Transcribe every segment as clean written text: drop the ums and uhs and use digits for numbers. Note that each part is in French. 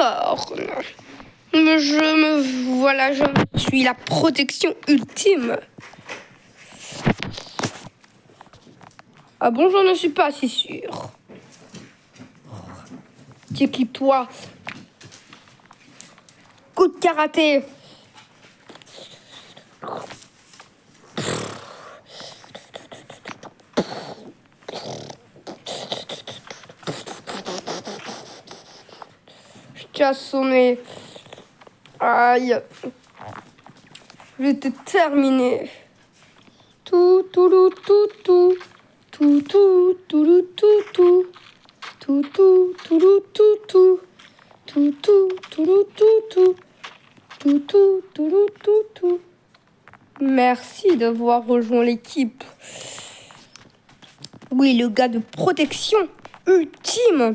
cornes. Voilà, je suis la protection ultime. Ah bon, j'en ne suis pas si sûr. C'est qui toi? Coup de karaté. Je t'ai assommé. Aïe. Je vais te terminer. Tout, tout, tout, tout, tout. Tout, tout, tout, tout, tout. Tout, tout, tout, tout, tout. Tout, tout, tout, tout, tout. Tout, tout, tout, tout, tout. Merci d'avoir rejoint l'équipe. Oui, le gars de protection ultime.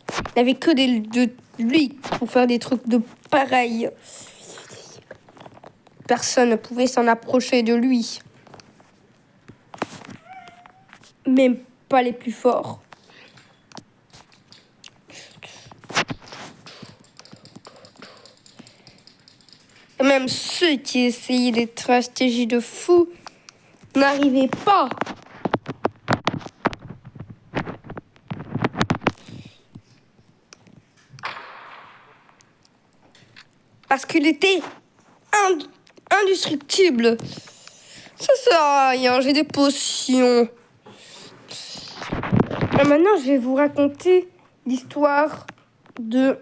Il n'avait que de lui pour faire des trucs de pareil. Personne ne pouvait s'en approcher de lui. Même pas les plus forts. Et même ceux qui essayaient des stratégies de fou n'arrivaient pas. Parce qu'il était indestructible. Ça sert à rien, j'ai des potions. Et maintenant, je vais vous raconter l'histoire de...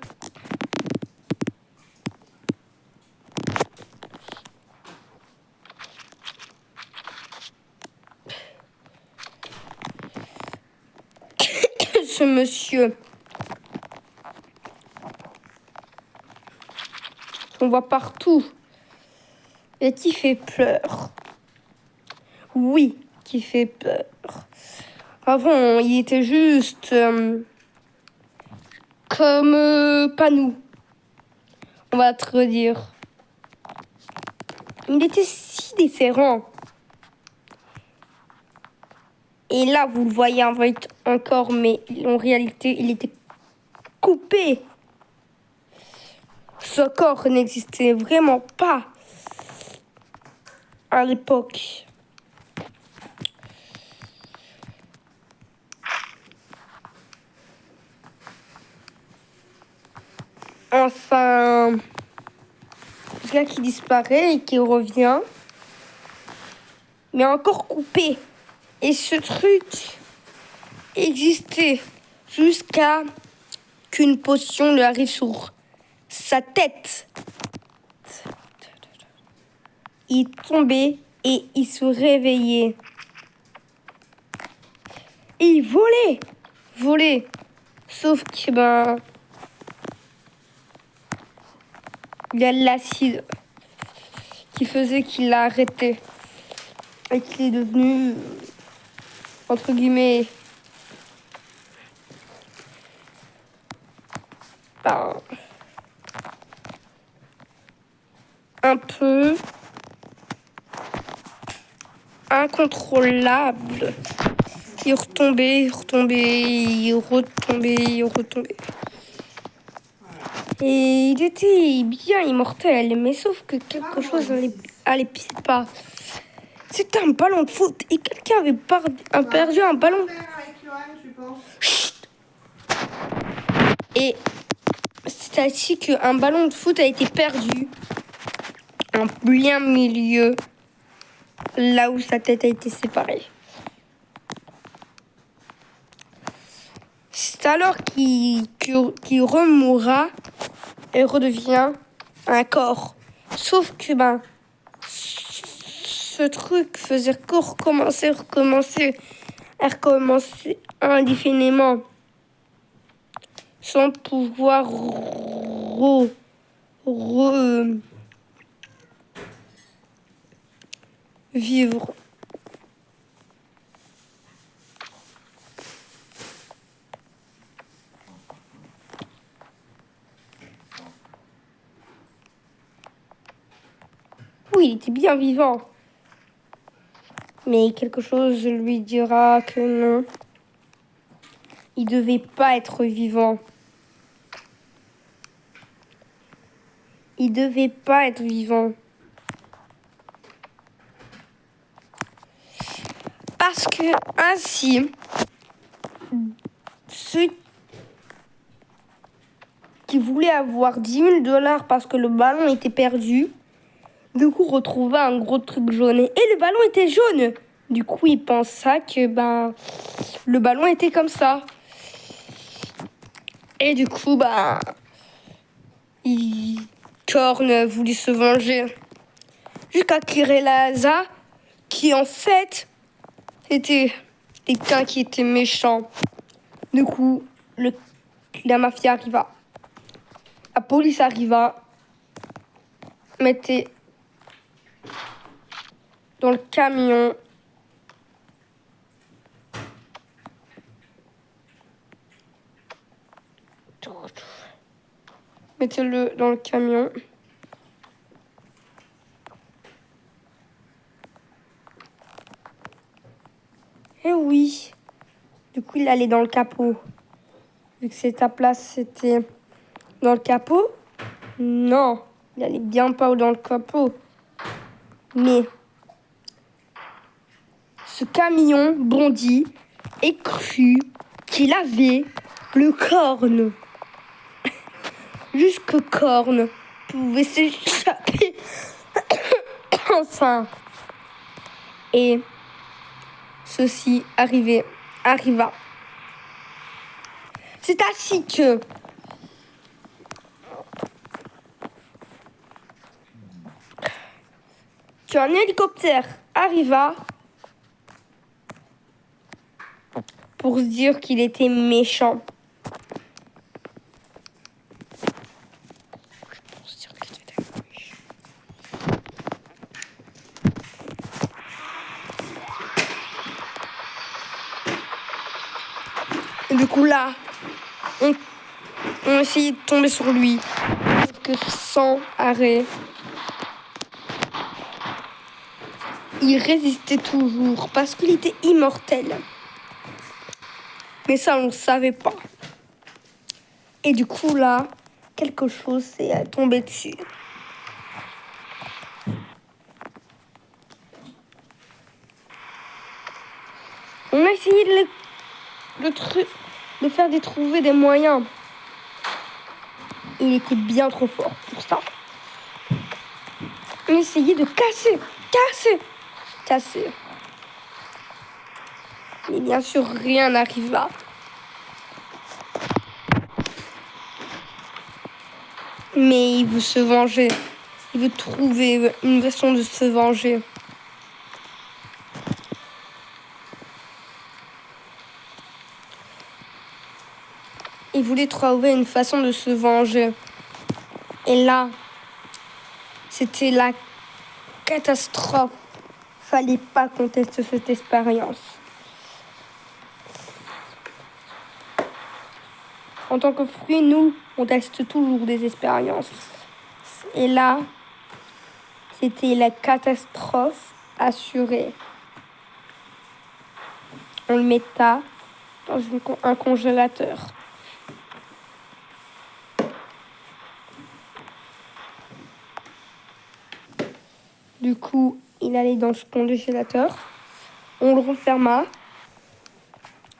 ce monsieur. On voit partout. Et qui fait peur. Oui, qui fait peur. Avant, il était juste comme pas nous. On va te redire. Il était si différent. Et là, vous le voyez encore, mais en réalité, il était coupé. Ce corps n'existait vraiment pas à l'époque. Enfin, ce gars qui disparaît et qui revient, mais encore coupé. Et ce truc existait jusqu'à qu'une potion lui arrive sur sa tête. Il tombait et il se réveillait. Et il volait. Sauf que, il y a l'acide qui faisait qu'il l'a arrêté. Et qu'il est devenu, entre guillemets, un peu incontrôlable. Il retombait. Et il était bien immortel, mais sauf que quelque chose allait pas. C'était un ballon de foot et quelqu'un avait perdu un ballon. Chut. Et c'est ainsi qu'un ballon de foot a été perdu en plein milieu, là où sa tête a été séparée. C'est alors qu'il remourra et redevient un corps. Sauf que ce truc faisait que recommencer indéfiniment sans pouvoir vivre. Oui, il était bien vivant. Mais quelque chose lui dira que non. Il devait pas être vivant. Il devait pas être vivant. Parce que ainsi, ceux qui voulaient avoir 10 000 $ parce que le ballon était perdu, du coup retrouvaient un gros truc jaune. Et le ballon était jaune. Du coup, il pensa que le ballon était comme ça. Et du coup, Korn voulait se venger. Jusqu'à Kirelaza, qui en fait était quelqu'un qui était méchant. Du coup, la mafia arriva. La police arriva, mettait dans le camion mettez-le dans le camion. Et oui. Du coup, il allait dans le capot. Vu que c'est ta place, c'était dans le capot. Non, il allait bien pas dans le capot. Mais ce camion bondit et crut qu'il avait le corne. Jusque Korn pouvait s'échapper. Enfin. Et ceci arriva. C'est ainsi qu'un hélicoptère arriva pour se dire qu'il était méchant. Et du coup là, on essayait de tomber sur lui. Sauf que sans arrêt, il résistait toujours parce qu'il était immortel. Mais ça, on ne savait pas. Et du coup là, quelque chose s'est tombé dessus. On a essayé de faire trouver des moyens. Il était bien trop fort pour ça. On essayait de casser. Mais bien sûr, rien n'arriva. Mais il veut se venger. Il veut trouver une façon de se venger. Il voulait trouver une façon de se venger. Et là, c'était la catastrophe. Fallait pas qu'on teste cette expérience. En tant que fruit, nous, on teste toujours des expériences. Et là, c'était la catastrophe assurée. On le mettait dans un congélateur. Du coup, il allait dans le congélateur. On le referma.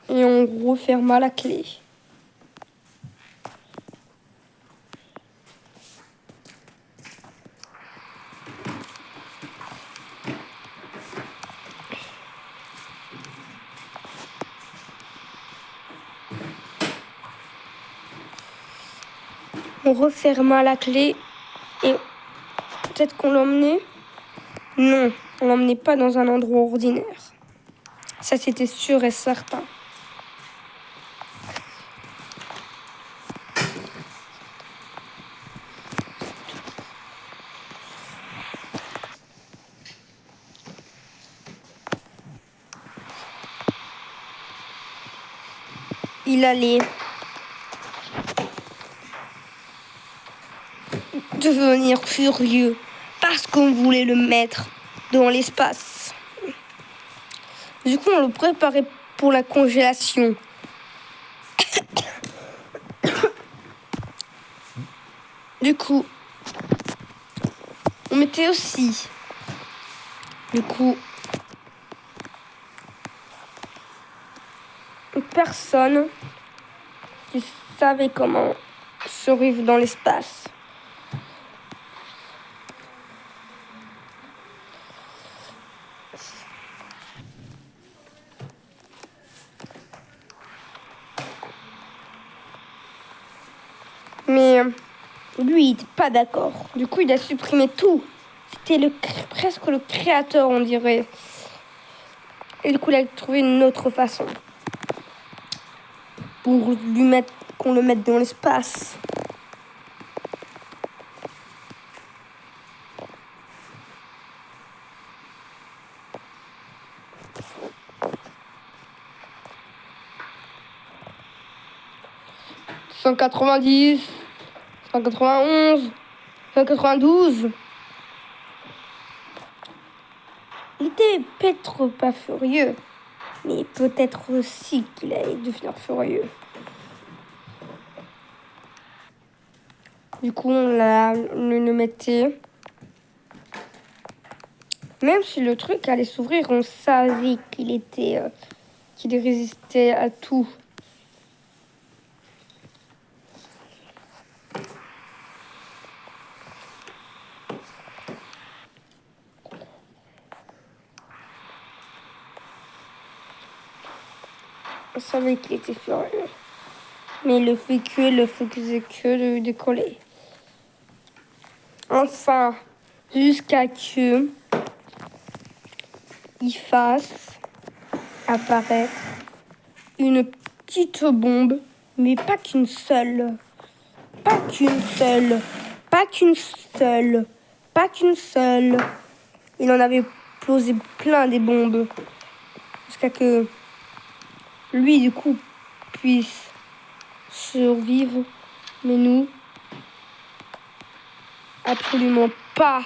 Et on referma la clé. On referma la clé et peut-être qu'on l'emmenait. Non, on l'emmenait pas dans un endroit ordinaire. Ça, c'était sûr et certain. Il allait devenir furieux parce qu'on voulait le mettre dans l'espace. Du coup, on le préparait pour la congélation. Du coup, on mettait aussi. Du coup, personne qui savait comment survivre dans l'espace. Mais lui, il n'était pas d'accord. Du coup, il a supprimé tout. C'était presque le créateur, on dirait. Et du coup, il a trouvé une autre façon pour qu'on le mette dans l'espace. « 190, 191, 192. » Il était peut-être pas furieux, mais peut-être aussi qu'il allait devenir furieux. Du coup, on le mettait. Même si le truc allait s'ouvrir, on savait qu'il résistait à tout. On savait qu'il était furieux. Mais il le faisait que de décoller. Enfin, jusqu'à que il fasse apparaître une petite bombe, mais pas qu'une seule. Pas qu'une seule. Pas qu'une seule. Pas qu'une seule. Il en avait posé plein des bombes. Jusqu'à que lui, du coup, puisse survivre. Mais nous, absolument pas.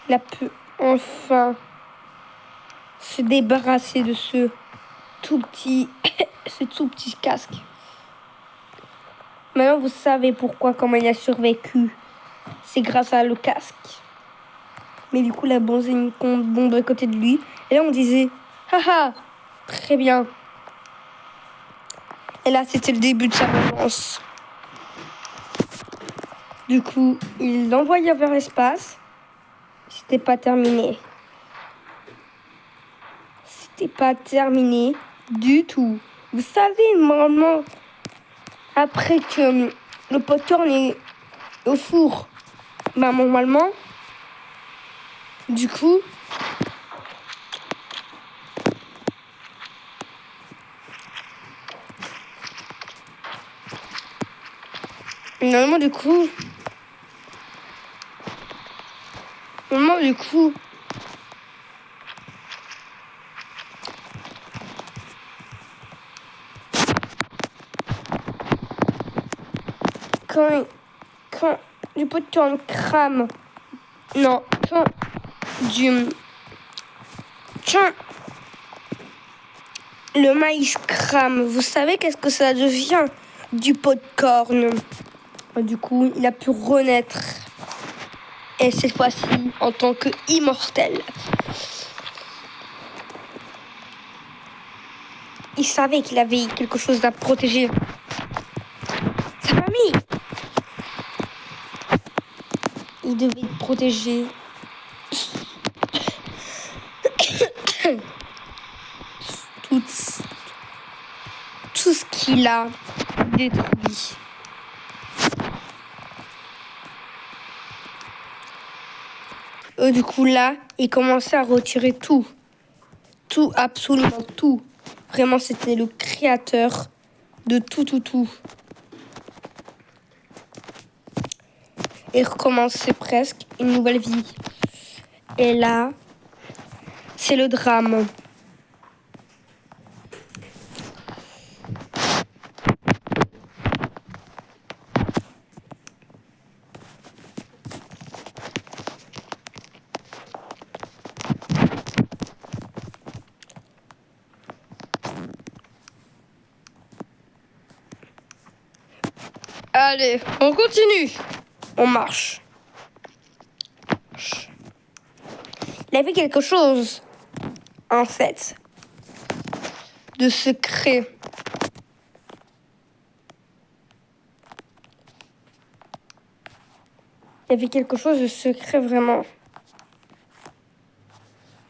Il a pu enfin se débarrasser de ce tout petit casque. Maintenant, vous savez comment il a survécu. C'est grâce à le casque. Mais du coup, il a posé une bombe à côté de lui. Et là, on disait, haha, très bien. Et là, c'était le début de sa vengeance. Du coup, il l'envoya vers l'espace. C'était pas terminé. C'était pas terminé du tout. Vous savez, normalement, après que le popcorn est au four, normalement, du coup, normalement, du coup, quand du popcorn crame, non, quand le maïs crame, vous savez qu'est-ce que ça devient? Du popcorn. Du coup, il a pu renaître. Et cette fois-ci, en tant qu'immortel. Il savait qu'il avait quelque chose à protéger. Sa famille. Il devait protéger tout ce qu'il a détruit. Du coup, là, il commençait à retirer tout. Tout, absolument tout. Vraiment, c'était le créateur de tout. Et recommencer presque une nouvelle vie. Et là, c'est le drame. Allez, on continue. On marche. Il avait quelque chose, en fait, de secret. Il y avait quelque chose de secret, vraiment.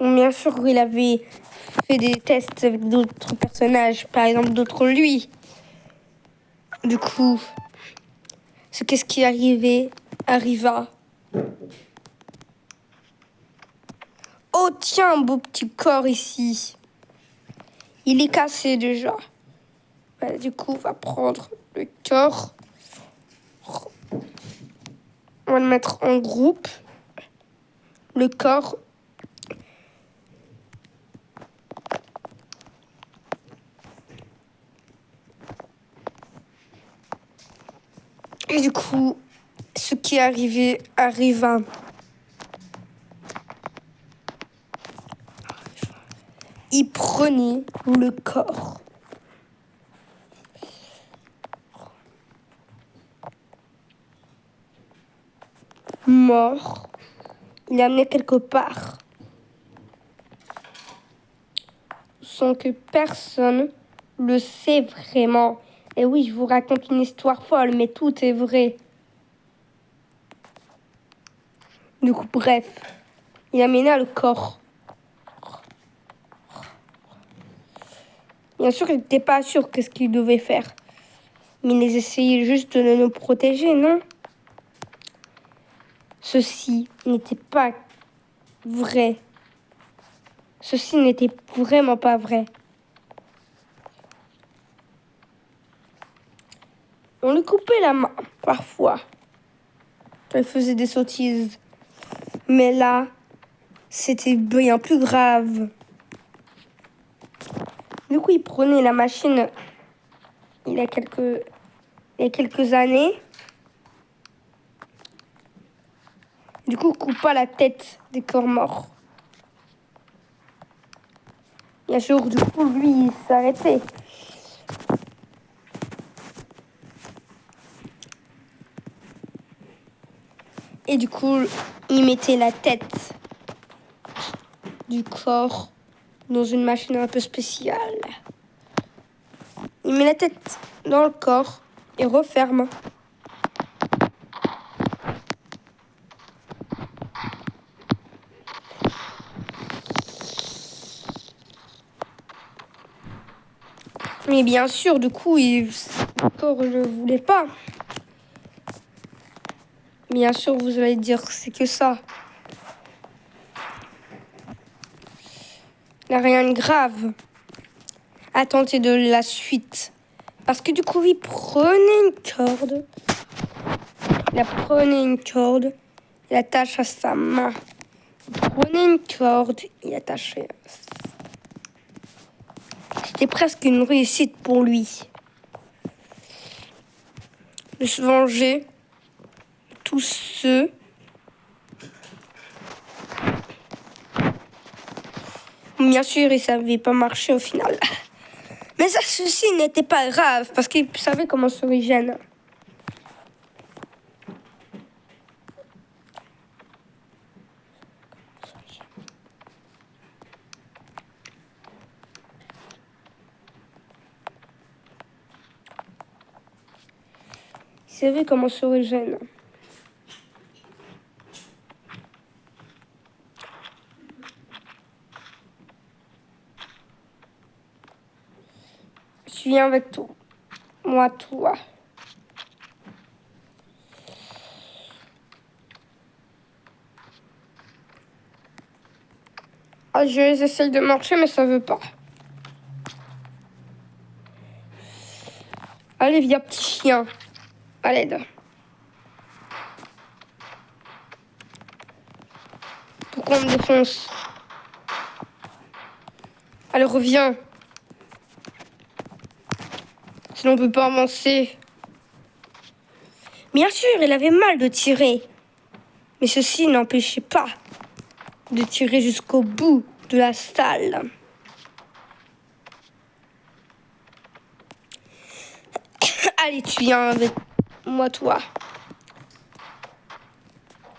Bien sûr, il avait fait des tests avec d'autres personnages, par exemple d'autres lui. Du coup, qu'est-ce qui arriva. Oh tiens, un beau petit corps ici. Il est cassé déjà. Voilà, du coup, on va prendre le corps. On va le mettre en groupe. Le corps. Et du coup, ce qui est arrivé arriva. Il prenait le corps. Mort. Il l'amenait quelque part. Sans que personne le sait vraiment. Et oui, je vous raconte une histoire folle, mais tout est vrai. Du coup, bref, il amena le corps. Bien sûr, il n'était pas sûr qu'est-ce qu'il devait faire. Mais il essayait juste de nous protéger, non? Ceci n'était pas vrai. Ceci n'était vraiment pas vrai. On lui coupait la main, parfois. Quand il faisait des sottises. Mais là, c'était bien plus grave. Du coup, il prenait la machine il y a quelques années. Du coup, il coupa la tête des corps morts. Bien sûr, du coup, lui, il s'arrêtait. Et du coup, il mettait la tête du corps dans une machine un peu spéciale. Il met la tête dans le corps et referme. Mais bien sûr, du coup, le corps ne voulait pas. Bien sûr, vous allez dire, c'est que ça. Il n'y a rien de grave. Attendez de la suite. Parce que du coup, il prenait une corde. Il attache à sa main. Il prenait une corde, il attachait. C'était presque une réussite pour lui. De se venger de tous ceux bien sûr, il savait pas marcher au final. Mais ça, ceci n'était pas grave, parce qu'il savait comment se régénérer. Il savait comment se régénérer. Je viens avec toi. Moi, toi. Ah, j'essaye de marcher, mais ça veut pas. Allez, viens, petit chien. À l'aide. Pourquoi on me défonce? Allez, reviens. Sinon, on peut pas avancer. Bien sûr, il avait mal de tirer. Mais ceci n'empêchait pas de tirer jusqu'au bout de la salle. Allez, tu viens avec moi, toi.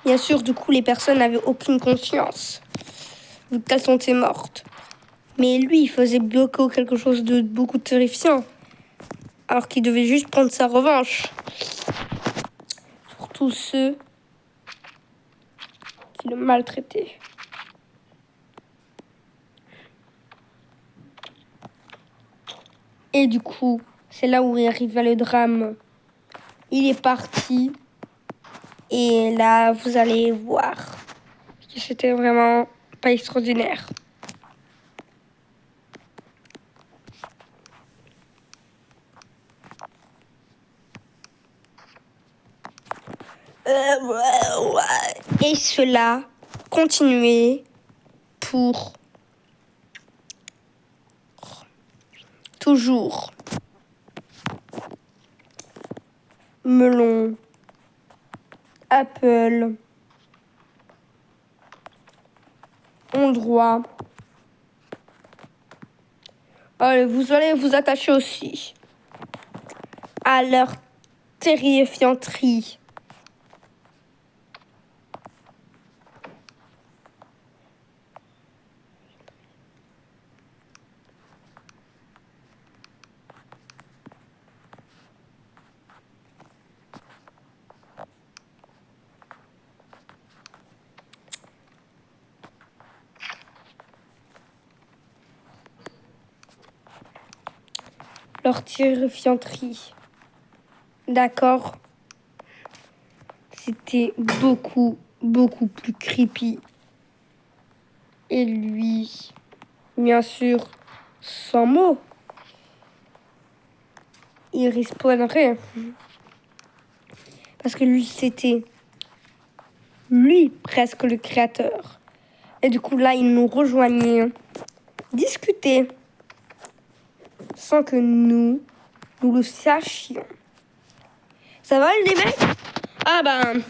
Bien sûr, du coup, les personnes n'avaient aucune conscience, vu qu'elles sont mortes. Mais lui, il faisait quelque chose de beaucoup terrifiant, alors qu'il devait juste prendre sa revanche sur tous ceux qui le maltraitaient. Et du coup, c'est là où il arriva le drame. Il est parti. Et là, vous allez voir que c'était vraiment pas extraordinaire. Et cela continuait pour toujours. Melon, Apple ont droit. Vous allez vous attacher aussi à leur terrifianterie. Leur terrifianterie. D'accord? C'était beaucoup plus creepy. Et lui, bien sûr, sans mots, il respawnerait. Parce que lui, c'était lui presque le créateur. Et du coup, là, il nous rejoignait, discuter, sans que nous le sachions. Ça va, les mecs? Ah ben,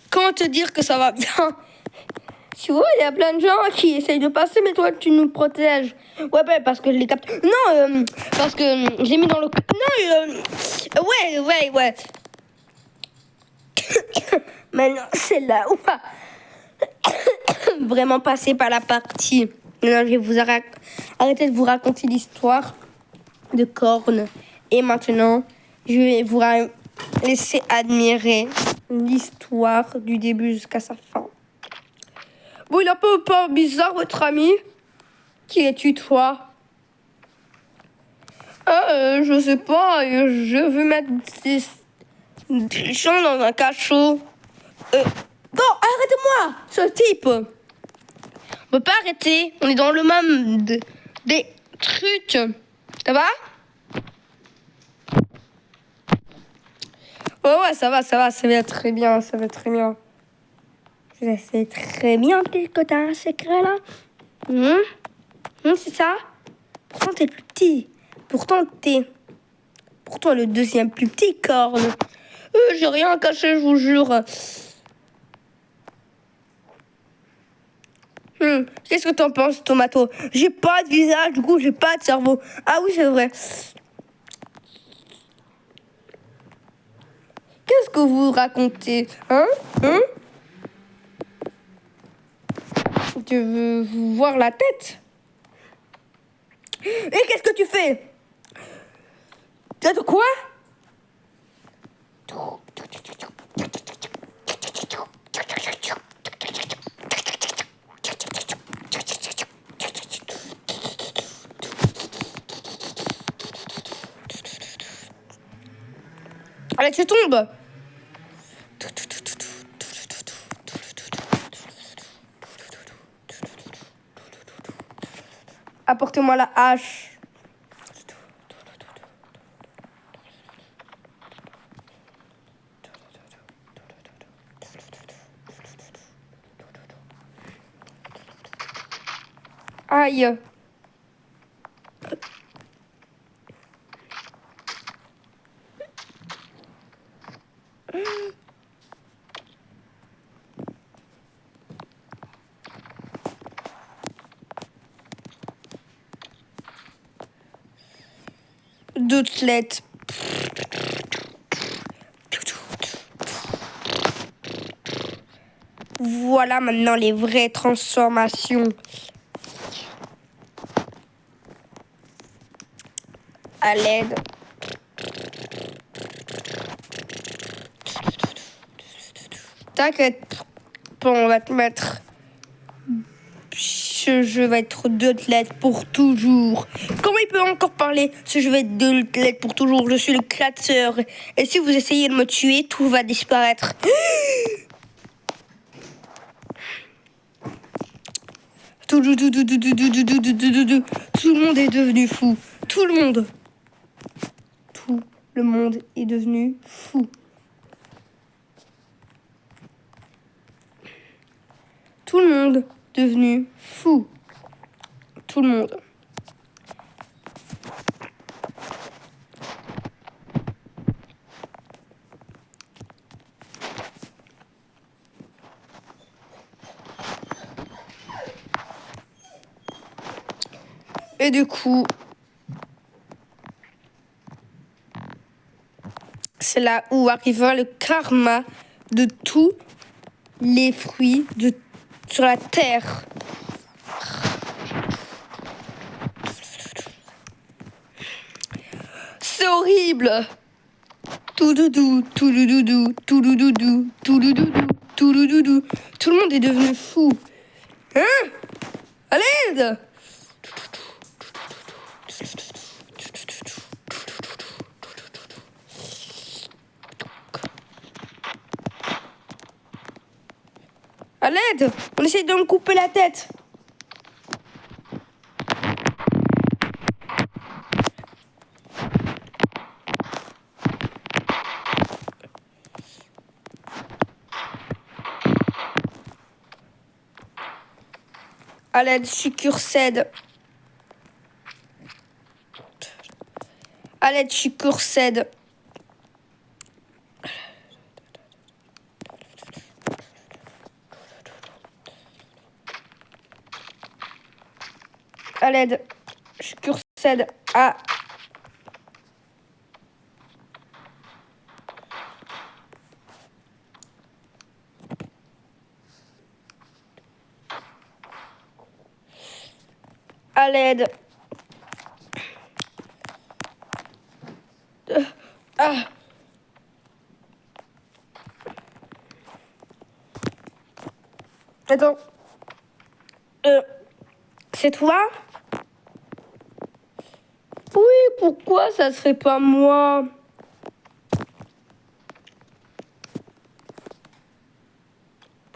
comment te dire que ça va bien? Tu vois, il y a plein de gens qui essayent de passer, mais toi, tu nous protèges. Ouais, ben, parce que je les capte. Non, parce que j'ai mis dans le... Non, ouais. Maintenant, c'est là où va vraiment passer par la partie. Non, je vais vous arrêter de vous raconter l'histoire de Corne. Et maintenant, je vais vous laisser admirer l'histoire du début jusqu'à sa fin. Bon, il est un peu pas bizarre, votre ami. Qui es-tu, toi? Je sais pas. Je veux mettre des gens dans un cachot. Bon, arrêtez-moi, ce type. On peut pas arrêter. On est dans le monde des trucs. Ça va? Ouais, ça va, ça va très bien, ça va très bien. Je sais très bien que t'as un secret là. C'est ça? Pourtant, t'es plus petit. Pourtant le deuxième plus petit, Corne. J'ai rien caché, je vous jure. Qu'est-ce que t'en penses, Tomato? J'ai pas de visage, du coup, j'ai pas de cerveau. Ah oui, c'est vrai. Qu'est-ce que vous racontez? Tu veux voir la tête? Et qu'est-ce que tu fais? T'as de quoi? Allez, tu tombes. Apportez-moi la hache. Aïe. Deux têtes. Voilà maintenant les vraies transformations. À l'aide. T'inquiète. Bon, on va te mettre... Ce jeu va être 2 lettres pour toujours. Comment il peut encore parler? Ce jeu va être 2 lettres pour toujours. Je suis le créateur. Et si vous essayez de me tuer, tout va disparaître. Tout le monde est devenu fou. Tout le monde est devenu fou. Tout le monde devenu fou. Tout le monde. Et du coup, c'est là où arrivera le karma de tous les fruits sur la terre. C'est horrible. Tout doudou, tout doudou, tout doudou, tout doudou, tout doudou. Tout le monde est devenu fou. Hein? À l'aide! À l'aide! On essaye de me couper la tête. À l'aide, je suis cursède. À l'aide, je suis cursède. À l'aide, je cursède. Ah. À l'aide. Ah. Attends. C'est toi? Oui, pourquoi ça serait pas moi?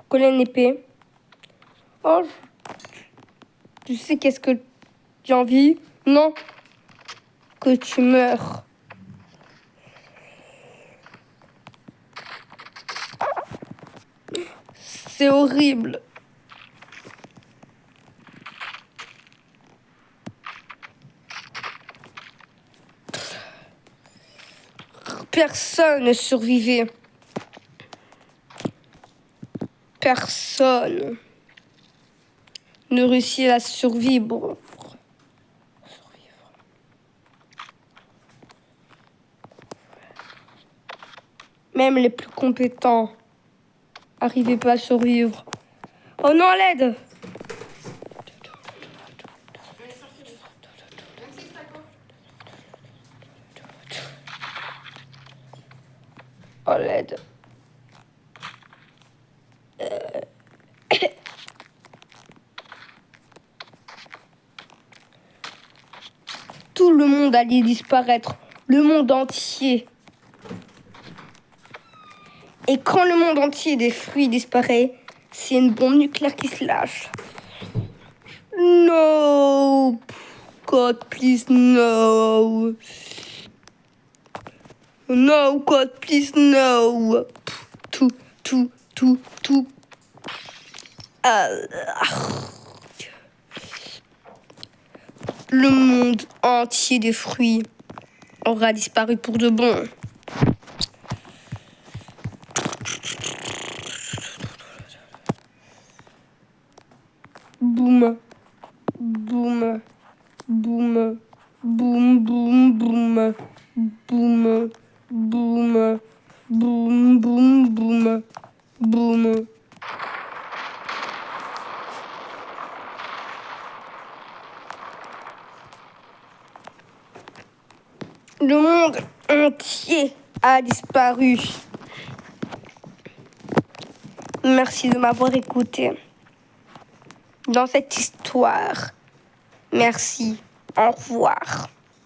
Coller une épée. Oh, tu sais qu'est-ce que j'ai envie? Non. Que tu meurs. C'est horrible. Personne ne survivait. Personne ne réussit à survivre. Même les plus compétents n'arrivaient pas à survivre. Oh non, à l'aide! Oh, l'aide. Tout le monde allait disparaître. Le monde entier. Et quand le monde entier des fruits disparaît, c'est une bombe nucléaire qui se lâche. No! God, please, no! No, God, please, no! Tout. Le monde entier des fruits aura disparu pour de bon. Boum, boum, boum, boum, boum, boum, boum, boum, boum, boum, boum, boum. Le monde entier a disparu. Merci de m'avoir écouté dans cette histoire. Merci. Au revoir.